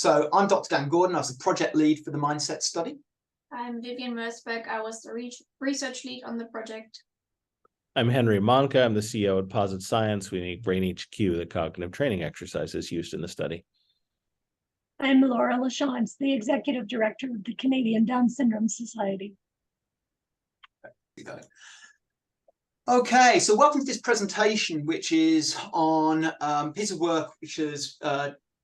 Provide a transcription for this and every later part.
So I'm Dr. Dan Gordon. I was the project lead for the mindset study. I'm Vivian Mersbeck. I was the research lead on the project. I'm Henry Monka. I'm the CEO at Posit Science. We make Brain HQ, the cognitive training exercises used in the study. I'm Laura Lachance, the executive director of the Canadian Down Syndrome Society. Okay, so welcome to this presentation, which is on a piece of work which has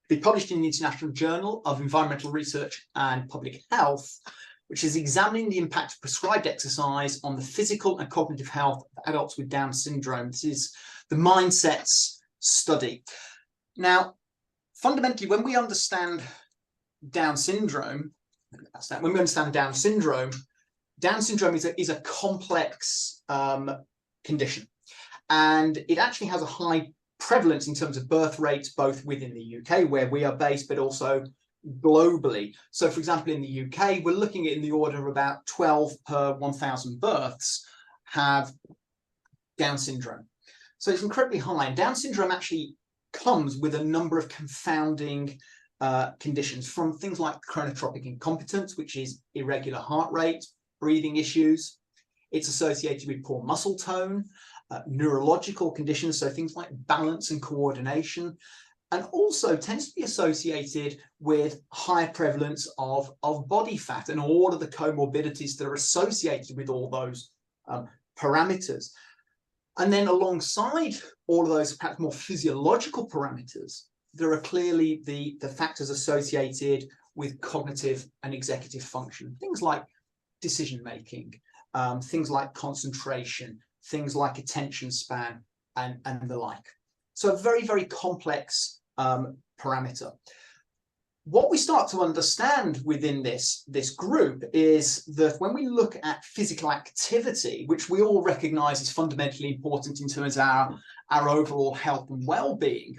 been published in the International Journal of Environmental Research and Public Health, which is examining the impact of prescribed exercise on the physical and cognitive health of adults with Down syndrome. This is the Mindsets study. Now, fundamentally, when we understand Down syndrome, Down syndrome is a complex condition, and it actually has a high prevalence in terms of birth rates, both within the UK, where we are based, but also globally. So, for example, in the UK, we're looking at in the order of about 12 per 1,000 births have Down syndrome. So it's incredibly high. And Down syndrome actually comes with a number of confounding conditions, from things like chronotropic incompetence, which is irregular heart rate, breathing issues. It's associated with poor muscle tone, neurological conditions, so things like balance and coordination, and also tends to be associated with higher prevalence of body fat and all of the comorbidities that are associated with all those parameters. And then alongside all of those perhaps more physiological parameters, there are clearly the factors associated with cognitive and executive function, things like decision-making, things like concentration, things like attention span, and the like. So a very, very complex parameter. What we start to understand within this group is that when we look at physical activity, which we all recognize is fundamentally important in terms of our overall health and well-being,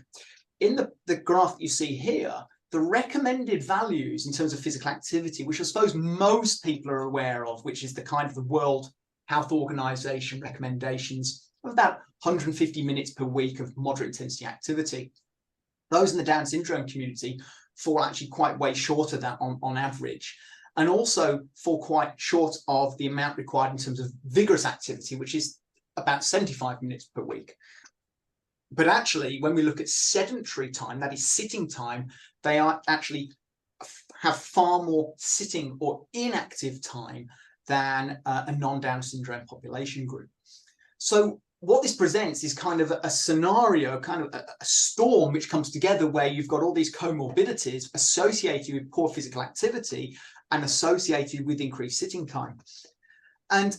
in the graph that you see here, the recommended values in terms of physical activity, which I suppose most people are aware of, which is the kind of the World Health Organization recommendations of about 150 minutes per week of moderate intensity activity. Those in the Down syndrome community fall actually quite way short of that on average, and also fall quite short of the amount required in terms of vigorous activity, which is about 75 minutes per week. But actually, when we look at sedentary time, that is sitting time, they are actually have far more sitting or inactive time than a non-Down syndrome population group. So what this presents is kind of a scenario, kind of a storm which comes together, where you've got all these comorbidities associated with poor physical activity and associated with increased sitting time. And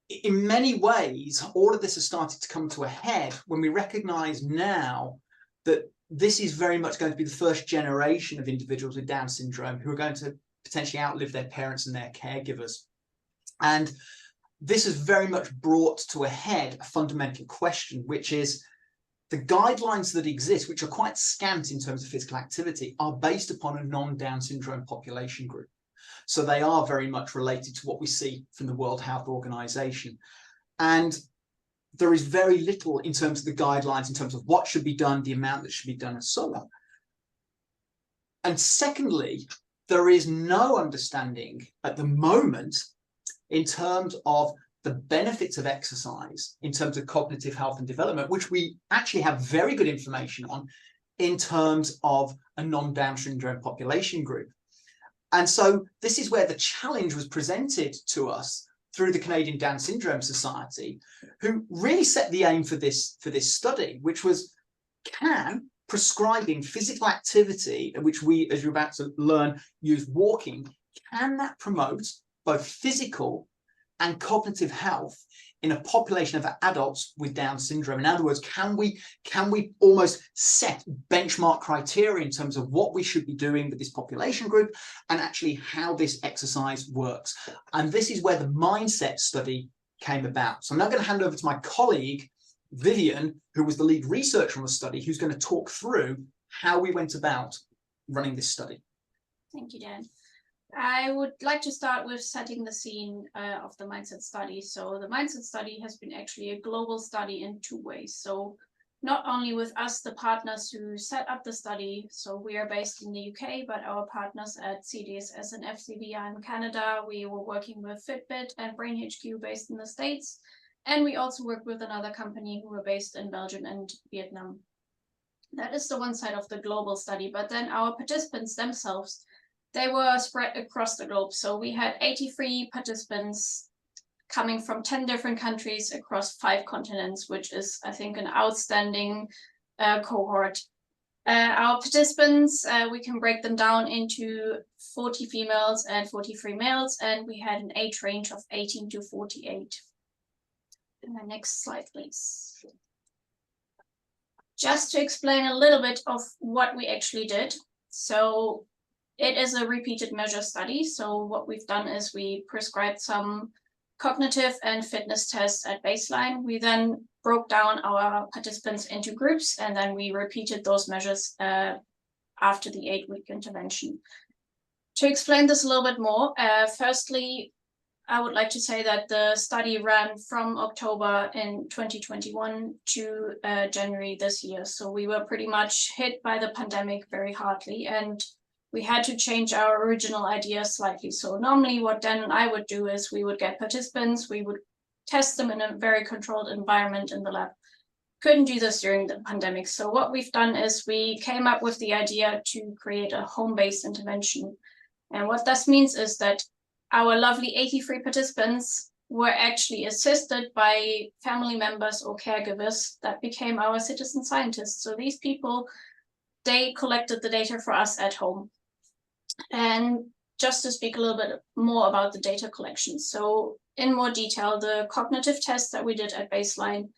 in many ways, all of this has started to come to a head when we recognize now that this is very much going to be the first generation of individuals with Down syndrome who are going to potentially outlive their parents and their caregivers. And this has very much brought to a head a fundamental question, which is the guidelines that exist, which are quite scant in terms of physical activity, are based upon a non-Down syndrome population group. So they are very much related to what we see from the World Health Organization. And there is very little in terms of the guidelines, in terms of what should be done, the amount that should be done, and so on. And secondly, there is no understanding at the moment in terms of the benefits of exercise, in terms of cognitive health and development, which we actually have very good information on in terms of a non-Down syndrome population group. And so this is where the challenge was presented to us through the Canadian Down Syndrome Society, who really set the aim for this study, which was, can prescribing physical activity, which we, as you're about to learn, use walking, can that promote both physical and cognitive health in a population of adults with Down syndrome? In other words, can we almost set benchmark criteria in terms of what we should be doing with this population group and actually how this exercise works? And this is where the Mindset study came about. So I'm now going to hand over to my colleague, Vivian, who was the lead researcher on the study, who's going to talk through how we went about running this study. Thank you, Dan. I would like to start with setting the scene of the Mindset study. So the Mindset study has been actually a global study in two ways. So not only with us, the partners who set up the study. So we are based in the UK, but our partners at CDSS and FCBI in Canada, we were working with Fitbit and Brain HQ based in the States. And we also work with another company who are based in Belgium and Vietnam. That is the one side of the global study, but then our participants themselves, they were spread across the globe. So we had 83 participants coming from 10 different countries across 5 continents, which is, I think, an outstanding cohort. Our participants, we can break them down into 40 females and 43 males, and we had an age range of 18 to 48. Next slide, please. Just to explain a little bit of what we actually did. So it is a repeated measure study. So what we've done is we prescribed some cognitive and fitness tests at baseline. We then broke down our participants into groups, and then we repeated those measures after the 8-week intervention. To explain this a little bit more, firstly, I would like to say that the study ran from October in 2021 to January this year. So we were pretty much hit by the pandemic very hardly, and we had to change our original idea slightly. So normally what Dan and I would do is we would get participants, we would test them in a very controlled environment in the lab. Couldn't do this during the pandemic. So what we've done is we came up with the idea to create a home-based intervention. And what this means is that our lovely 83 participants were actually assisted by family members or caregivers that became our citizen scientists. So these people, they collected the data for us at home. And just to speak a little bit more about the data collection. So in more detail, the cognitive tests that we did at baseline,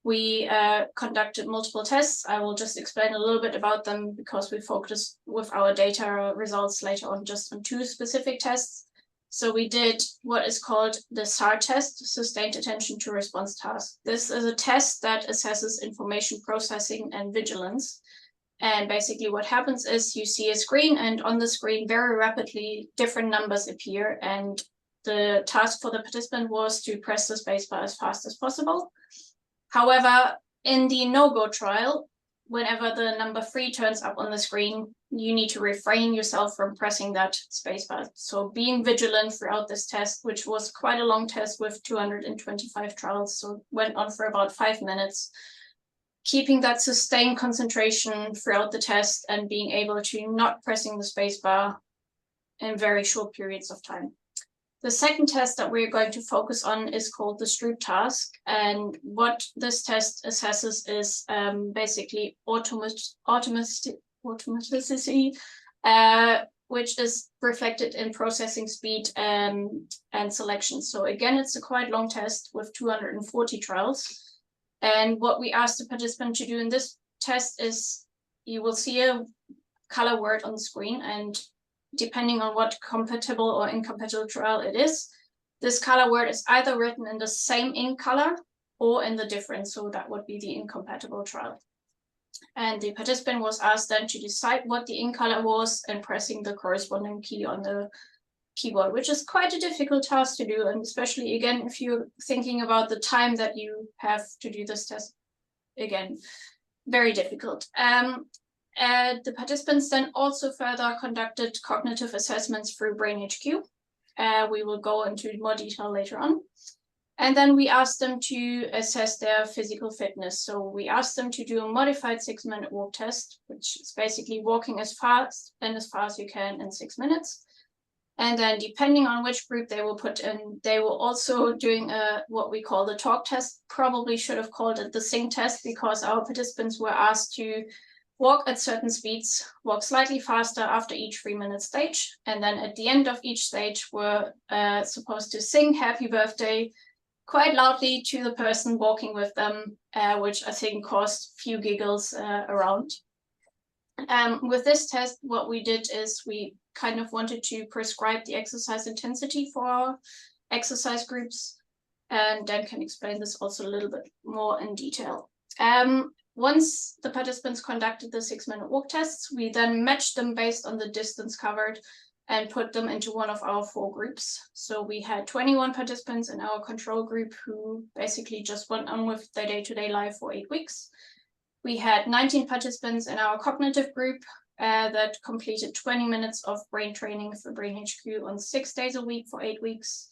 we conducted multiple tests. I will just explain a little bit about them because we focused with our data results later on just on 2 specific tests. So we did what is called the SAR test, Sustained Attention to Response Task. This is a test that assesses information processing and vigilance. And basically what happens is you see a screen, and on the screen very rapidly different numbers appear, and the task for the participant was to press the spacebar as fast as possible. However, in the no-go trial, whenever the number 3 turns up on the screen, you need to refrain yourself from pressing that spacebar. So being vigilant throughout this test, which was quite a long test with 225 trials, so went on for about 5 minutes, keeping that sustained concentration throughout the test and being able to not pressing the spacebar in very short periods of time. The second test that we're going to focus on is called the Stroop task. And what this test assesses is basically automaticity, which is reflected in processing speed and selection. So again, it's a quite long test with 240 trials. And what we asked the participant to do in this test is you will see a color word on the screen, and depending on what compatible or incompatible trial it is, this color word is either written in the same ink color or in the different, so that would be the incompatible trial. And the participant was asked then to decide what the ink color was and pressing the corresponding key on the keyboard, which is quite a difficult task to do, and especially again if you're thinking about the time that you have to do this test, again very difficult. The participants then also further conducted cognitive assessments through Brain HQ. We will go into more detail later on. And then we asked them to assess their physical fitness. So we asked them to do a modified 6-minute walk test, which is basically walking as fast and as far as you can in 6 minutes. And then depending on which group they were put in, they were also doing what we call the talk test. Probably should have called it the sing test, because our participants were asked to walk at certain speeds, walk slightly faster after each 3-minute stage. And then at the end of each stage, were supposed to sing happy birthday quite loudly to the person walking with them, which I think caused a few giggles around. With this test, what we did is we kind of wanted to prescribe the exercise intensity for our exercise groups, and Dan can explain this also a little bit more in detail. Once the participants conducted the 6-minute walk tests, we then matched them based on the distance covered and put them into one of our 4 groups. So we had 21 participants in our control group who basically just went on with their day-to-day life for 8 weeks. We had 19 participants in our cognitive group that completed 20 minutes of brain training for Brain HQ on 6 days a week for 8 weeks.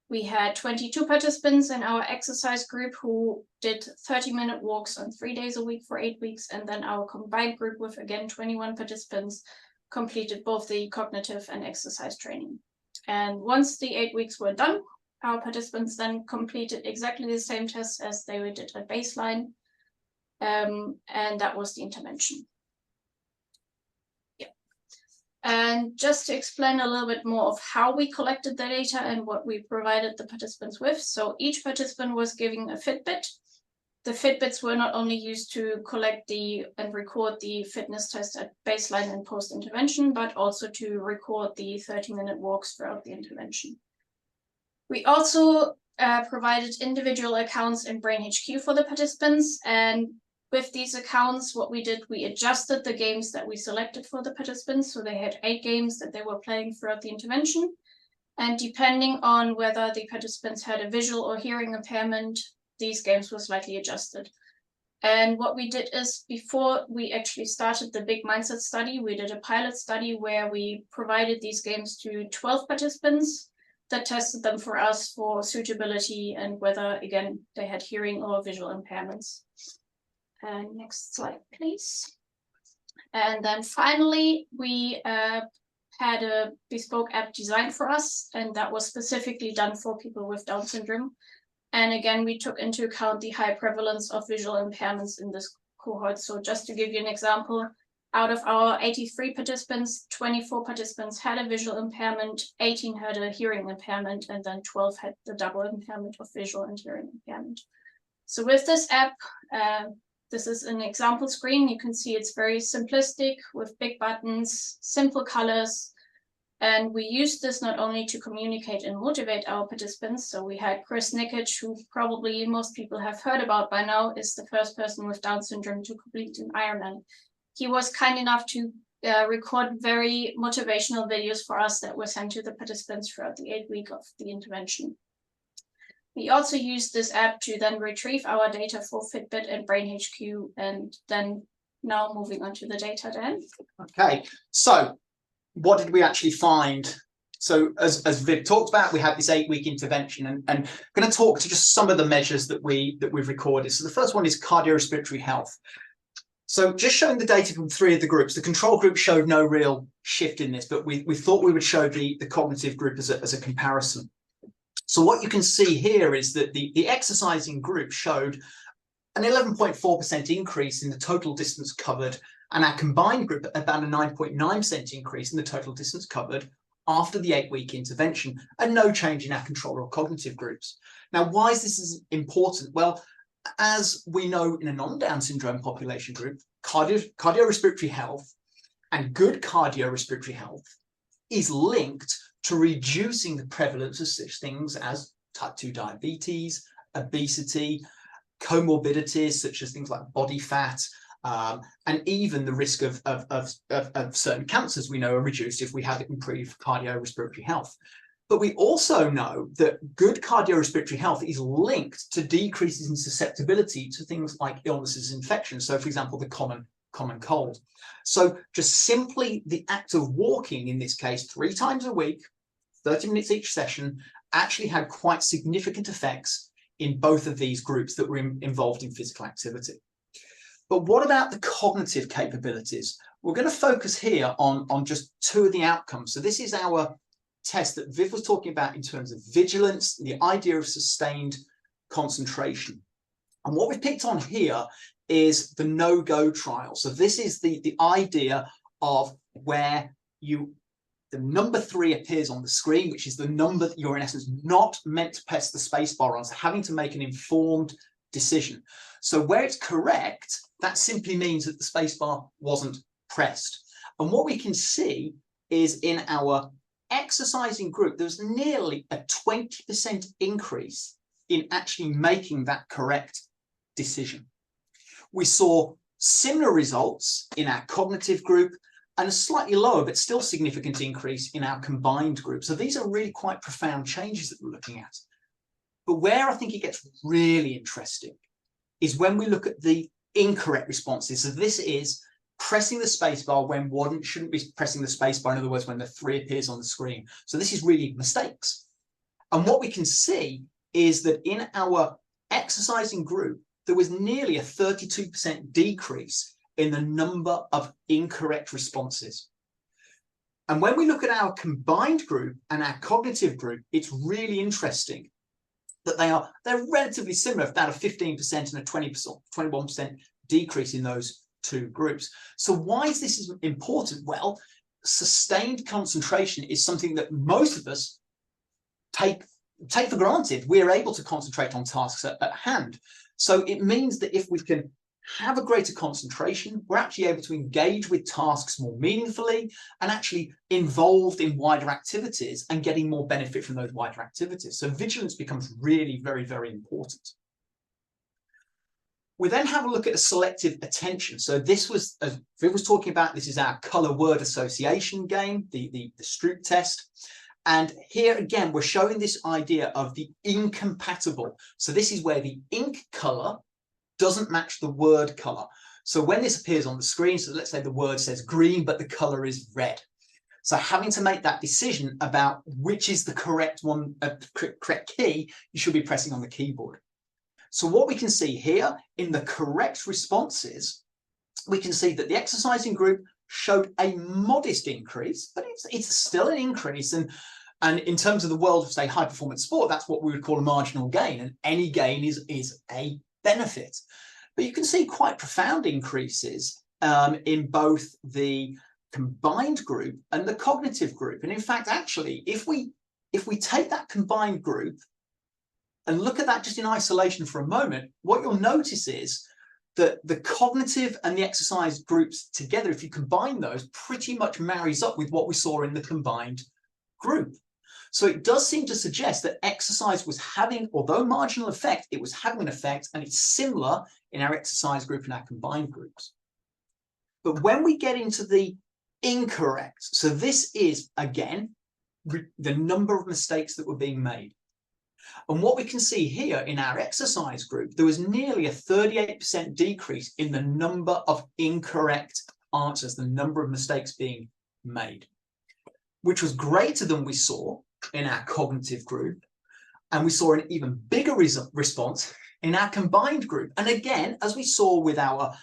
We had 22 participants in our exercise group who did 30-minute walks on 3 days a week for 8 weeks. And then our combined group with, again, 21 participants completed both the cognitive and exercise training. And once the 8 weeks were done, our participants then completed exactly the same tests as they did at baseline. And that was the intervention. And just to explain a little bit more of how we collected the data and what we provided the participants with. So each participant was given a Fitbit. The Fitbits were not only used to collect and record the fitness test at baseline and post-intervention, but also to record the 30-minute walks throughout the intervention. We also provided individual accounts in Brain HQ for the participants, and with these accounts, what we did, we adjusted the games that we selected for the participants. So they had 8 games that they were playing throughout the intervention. And depending on whether the participants had a visual or hearing impairment, these games were slightly adjusted. And what we did is, before we actually started the big mindset study, we did a pilot study where we provided these games to 12 participants that tested them for us for suitability and whether, again, they had hearing or visual impairments. Next slide, please. And then finally, we had a bespoke app designed for us, and that was specifically done for people with Down syndrome. And again, we took into account the high prevalence of visual impairments in this cohort. So just to give you an example, out of our 83 participants, 24 participants had a visual impairment, 18 had a hearing impairment, and then 12 had the double impairment of visual and hearing impairment. So with this app, this is an example screen. You can see it's very simplistic with big buttons, simple colors. And we use this not only to communicate and motivate our participants. So we had Chris Nikic, who probably most people have heard about by now, is the first person with Down syndrome to complete an Ironman. He was kind enough to record very motivational videos for us that were sent to the participants throughout the 8 week of the intervention. We also used this app to then retrieve our data for Fitbit and Brain HQ, and then now moving on to the data then. Okay, so what did we actually find? So as Viv talked about, we had this 8 week intervention, and I'm going to talk to just some of the measures that we've recorded. So the first one is cardiorespiratory health. So just showing the data from 3 of the groups. The control group showed no real shift in this, but we thought we would show the cognitive group as a comparison. So what you can see here is that the exercising group showed an 11.4% increase in the total distance covered, and our combined group about a 9.9% increase in the total distance covered after the 8 week intervention, and no change in our control or cognitive groups. Now, why is this important? Well, as we know in a non-Down syndrome population group, cardiorespiratory health and good cardiorespiratory health is linked to reducing the prevalence of such things as type 2 diabetes, obesity, comorbidities such as things like body fat, and even the risk of certain cancers we know are reduced if we have improved cardiorespiratory health. But we also know that good cardiorespiratory health is linked to decreases in susceptibility to things like illnesses and infections. So, for example, the common cold. So just simply the act of walking, in this case, 3 times a week, 30 minutes each session, actually had quite significant effects in both of these groups that were involved in physical activity. But what about the cognitive capabilities? We're going to focus here on just 2 of the outcomes. So this is our test that Viv was talking about in terms of vigilance, the idea of sustained concentration. And what we've picked on here is the no-go trial. So this is the idea of where the number 3 appears on the screen, which is the number that you're in essence not meant to press the space bar on, so having to make an informed decision. So where it's correct, that simply means that the space bar wasn't pressed. And what we can see is in our exercising group, there's nearly a 20% increase in actually making that correct decision. We saw similar results in our cognitive group and a slightly lower but still significant increase in our combined group. So these are really quite profound changes that we're looking at. But where I think it gets really interesting is when we look at the incorrect responses. So this is pressing the spacebar when one shouldn't be pressing the spacebar. In other words, when the 3 appears on the screen. So this is really mistakes. And what we can see is that in our exercising group, there was nearly a 32% decrease in the number of incorrect responses. And when we look at our combined group and our cognitive group, it's really interesting that they're relatively similar, about a 15% and a 21% decrease in those two groups. So why is this important? Well, sustained concentration is something that most of us take for granted. We're able to concentrate on tasks at hand. So it means that if we can have a greater concentration, we're actually able to engage with tasks more meaningfully and actually involved in wider activities and getting more benefit from those wider activities. So vigilance becomes really very, very important. We then have a look at a selective attention. So this was, as Viv was talking about, this is our color word association game, the Stroop test. And here again, we're showing this idea of the incompatible. So this is where the ink color doesn't match the word color. So when this appears on the screen, so let's say the word says green, but the color is red. So having to make that decision about which is the correct one, correct key, you should be pressing on the keyboard. So what we can see here in the correct responses, we can see that the exercising group showed a modest increase, but it's still an increase. And in terms of the world of, say, high performance sport, that's what we would call a marginal gain. And any gain is a benefit. But you can see quite profound increases in both the combined group and the cognitive group. And in fact, actually, if we take that combined group and look at that just in isolation for a moment, what you'll notice is that the cognitive and the exercise groups together, if you combine those, pretty much marries up with what we saw in the combined group. So it does seem to suggest that exercise was having, although marginal effect, it was having an effect, and it's similar in our exercise group and our combined groups. But when we get into the incorrect, so this is, again, the number of mistakes that were being made. And what we can see here in our exercise group, there was nearly a 38% decrease in the number of incorrect answers, the number of mistakes being made, which was greater than we saw in our cognitive group. And we saw an even bigger response in our combined group. And again, as we saw with our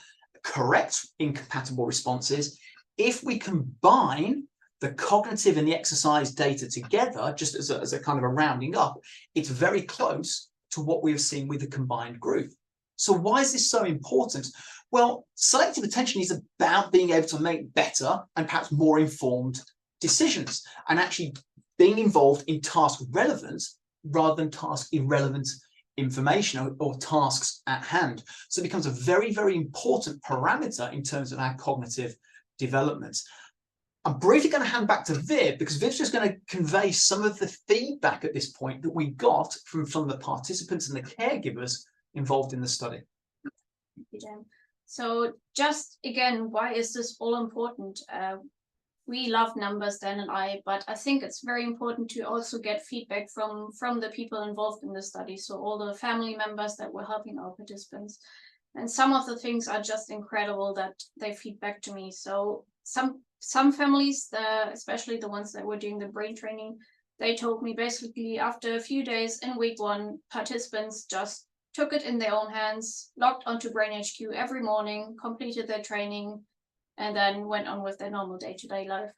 correct incompatible responses, if we combine the cognitive and the exercise data together, just as a kind of a rounding up, it's very close to what we've seen with the combined group. So why is this so important? Well, selective attention is about being able to make better and perhaps more informed decisions, and actually being involved in task relevance rather than task irrelevant information or tasks at hand. So it becomes a very, very important parameter in terms of our cognitive development. I'm briefly going to hand back to Viv, because Viv's just going to convey some of the feedback at this point that we got from some of the participants and the caregivers involved in the study. Thank you, Jen. So just again, why is this all important? We love numbers, Dan and I, but I think it's very important to also get feedback from the people involved in the study. So all the family members that were helping our participants. And some of the things are just incredible that they feed back to me. So some families, especially the ones that were doing the brain training, they told me basically after a few days in week 1, participants just took it in their own hands, logged onto Brain HQ every morning, completed their training, and then went on with their normal day-to-day life.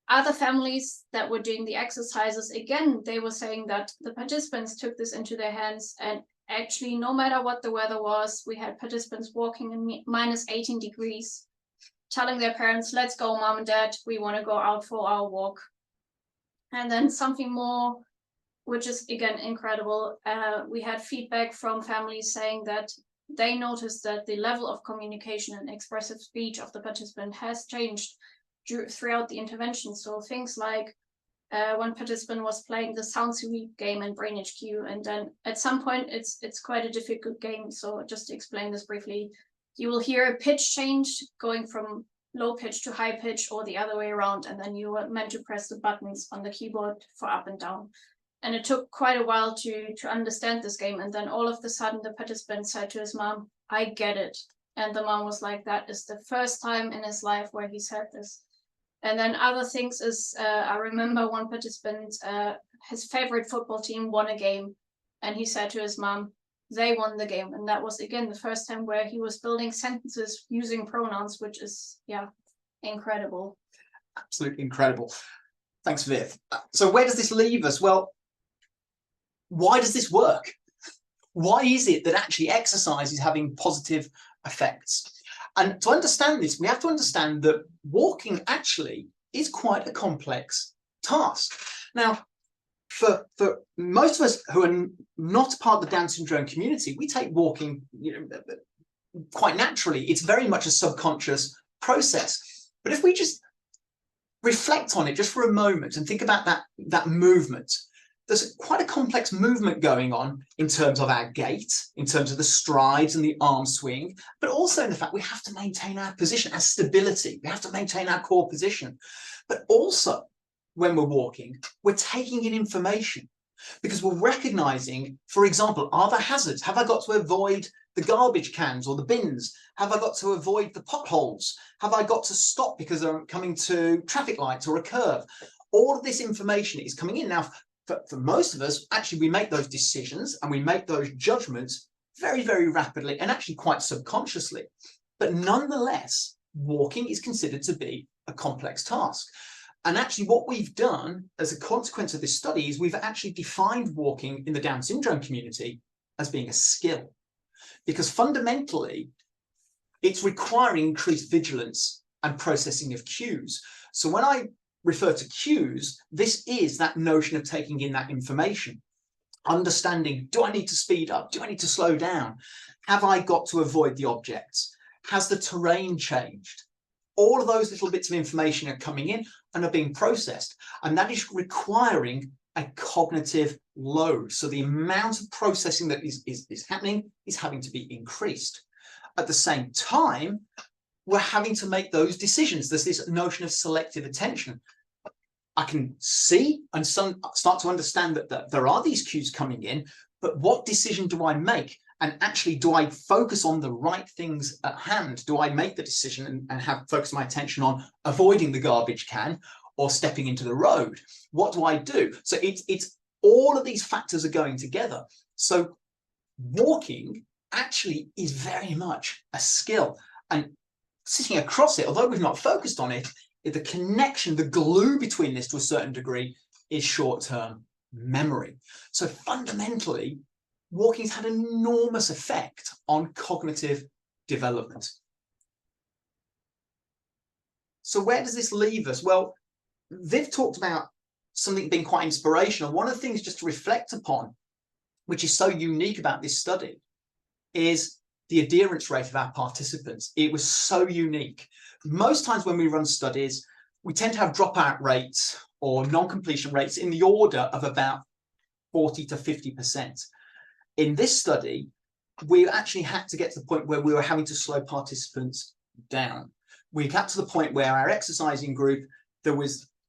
Other families that were doing the exercises, again, they were saying that the participants took this into their hands, and actually, no matter what the weather was, we had participants walking in minus 18 degrees, telling their parents, let's go, mom and dad, we want to go out for our walk. And then something more, which is again incredible, we had feedback from families saying that they noticed that the level of communication and expressive speech of the participant has changed throughout the intervention. So things like one participant was playing the sound sweep game in Brain HQ, and then at some point it's quite a difficult game. So just to explain this briefly, you will hear a pitch change going from low pitch to high pitch or the other way around, and then you are meant to press the buttons on the keyboard for up and down. And it took quite a while to understand this game. And then all of a sudden the participant said to his mom, I get it. And the mom was like, that is the first time in his life where he's had this. And then other things is, I remember one participant, his favorite football team won a game. And he said to his mom, they won the game. And that was, again, the first time where he was building sentences using pronouns, which is, yeah, incredible. Absolutely incredible. Thanks, Viv. So where does this leave us? Well, why does this work? Why is it that actually exercise is having positive effects? And to understand this, we have to understand that walking actually is quite a complex task. Now, for most of us who are not part of the Down syndrome community, we take walking, quite naturally. It's very much a subconscious process. But if we just reflect on it just for a moment and think about that movement, there's quite a complex movement going on in terms of our gait, in terms of the strides and the arm swing, but also in the fact we have to maintain our position, our stability. We have to maintain our core position. But also, when we're walking, we're taking in information because we're recognizing, for example, are there hazards? Have I got to avoid the garbage cans or the bins? Have I got to avoid the potholes? Have I got to stop because I'm coming to traffic lights or a curve? All of this information is coming in. Now, for most of us, actually, we make those decisions and we make those judgments very, very rapidly and actually quite subconsciously. But nonetheless, walking is considered to be a complex task. And actually, what we've done as a consequence of this study is we've actually defined walking in the Down syndrome community as being a skill, because fundamentally, it's requiring increased vigilance and processing of cues. So when I refer to cues, this is that notion of taking in that information, understanding, do I need to speed up? Do I need to slow down? Have I got to avoid the objects? Has the terrain changed? All of those little bits of information are coming in and are being processed, and that is requiring a cognitive load. So the amount of processing that is happening is having to be increased. At the same time, we're having to make those decisions. There's this notion of selective attention. I can see and start to understand that there are these cues coming in, but what decision do I make? And actually, do I focus on the right things at hand? Do I make the decision and have focus my attention on avoiding the garbage can or stepping into the road? What do I do? So it's all of these factors are going together. So walking actually is very much a skill. And sitting across it, although we've not focused on it, the connection, the glue between this to a certain degree is short-term memory. So fundamentally, walking's had an enormous effect on cognitive development. So where does this leave us? Well, Viv talked about something being quite inspirational. One of the things just to reflect upon, which is so unique about this study, is the adherence rate of our participants. It was so unique. Most times when we run studies, we tend to have dropout rates or non-completion rates in the order of about 40 to 50%. In this study, we actually had to get to the point where we were having to slow participants down. We got to the point where our exercising group,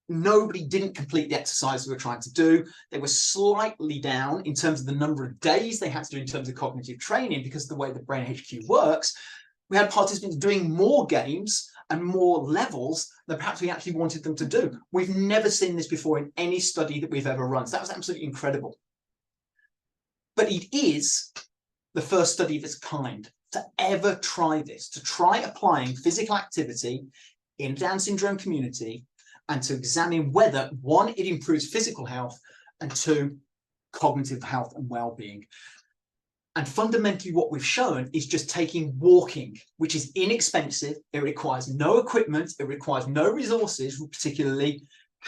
nobody didn't complete the exercise we were trying to do. They were slightly down in terms of the number of days they had to do in terms of cognitive training, because the way the Brain HQ works, we had participants doing more games and more levels than perhaps we actually wanted them to do. We've never seen this before in any study that we've ever run. So that was absolutely incredible. But it is the first study of its kind to ever try this, to try applying physical activity in Down syndrome community and to examine whether, one, it improves physical health, and two, cognitive health and well-being. And fundamentally what we've shown is just taking walking, which is inexpensive, it requires no equipment, it requires no resources particularly,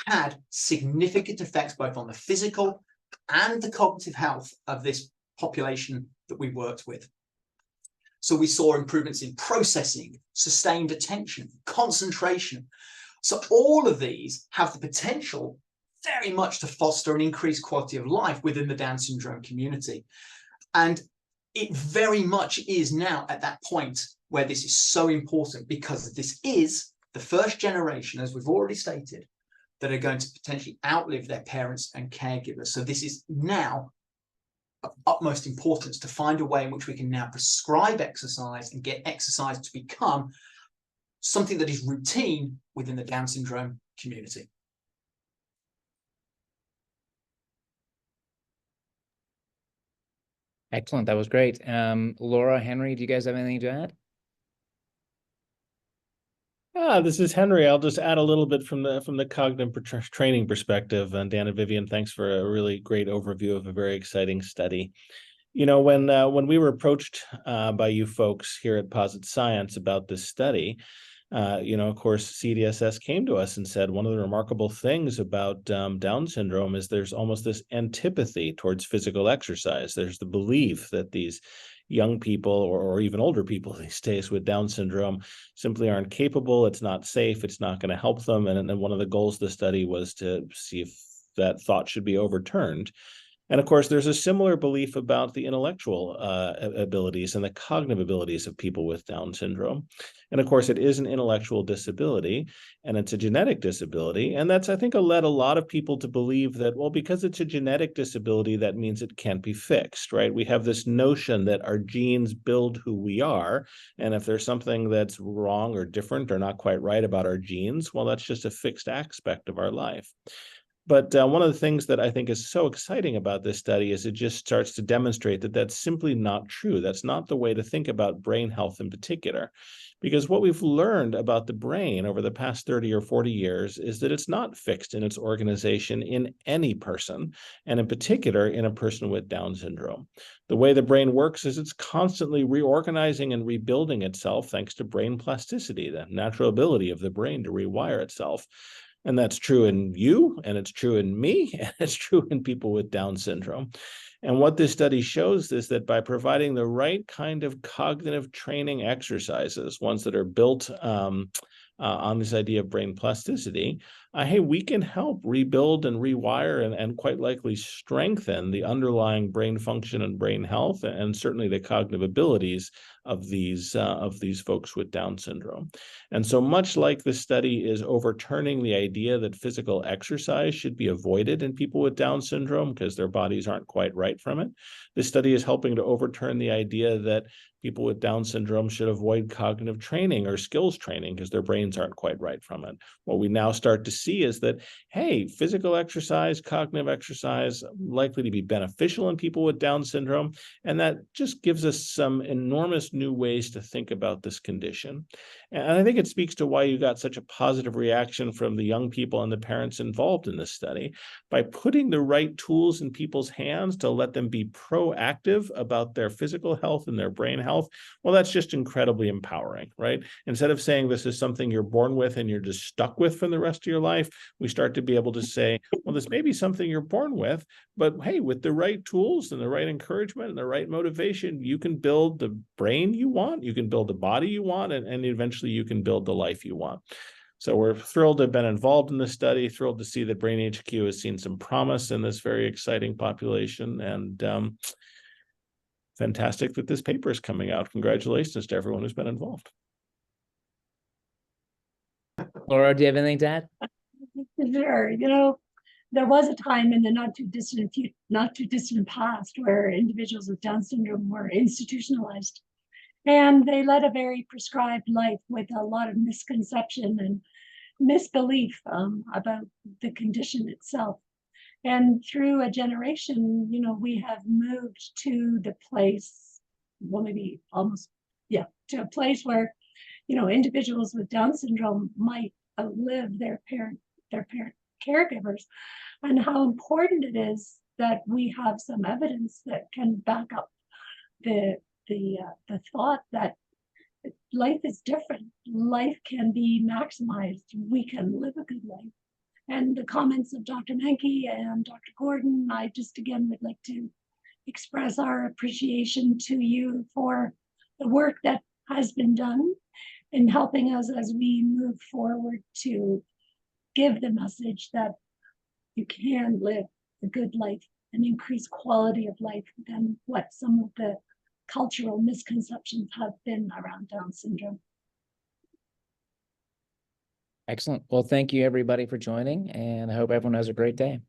had significant effects both on the physical and the cognitive health of this population that we worked with. So we saw improvements in processing, sustained attention, concentration. So all of these have the potential very much to foster an increased quality of life within the Down syndrome community. And it very much is now at that point where this is so important, because this is the first generation, as we've already stated, that are going to potentially outlive their parents and caregivers. So this is now of utmost importance to find a way in which we can now prescribe exercise and get exercise to become something that is routine within the Down syndrome community. Excellent. That was great. Laura, Henry, do you guys have anything to add? This is Henry. I'll just add a little bit from the cognitive training perspective. And Dan and Vivian, thanks for a really great overview of a very exciting study. You know, when we were approached by you folks here at Posit Science about this study, you know, of course, CDSS came to us and said one of the remarkable things about Down syndrome is there's almost this antipathy towards physical exercise. There's the belief that these young people or even older people these days with Down syndrome simply aren't capable. It's not safe. It's not going to help them. And then one of the goals of the study was to see if that thought should be overturned. And of course, there's a similar belief about the intellectual abilities and the cognitive abilities of people with Down syndrome. And of course, it is an intellectual disability and it's a genetic disability. And that's, I think, led a lot of people to believe that, well, because it's a genetic disability, that means it can't be fixed, right? We have this notion that our genes build who we are. And if there's something that's wrong or different or not quite right about our genes, well, that's just a fixed aspect of our life. But one of the things that I think is so exciting about this study is it just starts to demonstrate that that's simply not true. That's not the way to think about brain health in particular. Because what we've learned about the brain over the past 30 or 40 years is that it's not fixed in its organization in any person, and in particular in a person with Down syndrome. The way the brain works is it's constantly reorganizing and rebuilding itself thanks to brain plasticity, the natural ability of the brain to rewire itself. And that's true in you, and it's true in me, and it's true in people with Down syndrome. And what this study shows is that by providing the right kind of cognitive training exercises, ones that are built on this idea of brain plasticity, hey, we can help rebuild and rewire and quite likely strengthen the underlying brain function and brain health, and certainly the cognitive abilities of these folks with Down syndrome. And so much like the study is overturning the idea that physical exercise should be avoided in people with Down syndrome because their bodies aren't quite right from it, this study is helping to overturn the idea that people with Down syndrome should avoid cognitive training or skills training because their brains aren't quite right from it. What we now start to see is that, hey, physical exercise, cognitive exercise, likely to be beneficial in people with Down syndrome. And that just gives us some enormous new ways to think about this condition. And I think it speaks to why you got such a positive reaction from the young people and the parents involved in this study. By putting the right tools in people's hands to let them be proactive about their physical health and their brain health, well, that's just incredibly empowering, right? Instead of saying this is something you're born with and you're just stuck with for the rest of your life, we start to be able to say, well, this may be something you're born with, but hey, with the right tools and the right encouragement and the right motivation, you can build the brain you want, you can build the body you want, and eventually you can build the life you want. So we're thrilled to have been involved in this study, thrilled to see that Brain HQ has seen some promise in this very exciting population, and fantastic that this paper is coming out. Congratulations to everyone who's been involved. Laura, do you have anything to add? Sure. You know, there was a time in the not too distant past where individuals with Down syndrome were institutionalized, and they led a very prescribed life with a lot of misconception and misbelief about the condition itself. And through a generation, you know, we have moved to the place, well, maybe almost, yeah, to a place where, you know, individuals with Down syndrome might outlive their parent caregivers, and how important it is that we have some evidence that can back up the thought that life is different. Life can be maximized. We can live a good life. And the comments of Dr. Mankey and Dr. Gordon, I just again would like to express our appreciation to you for the work that has been done in helping us as we move forward to give the message that you can live a good life and increase quality of life than what some of the cultural misconceptions have been around Down syndrome. Excellent. Well, thank you everybody for joining, and I hope everyone has a great day.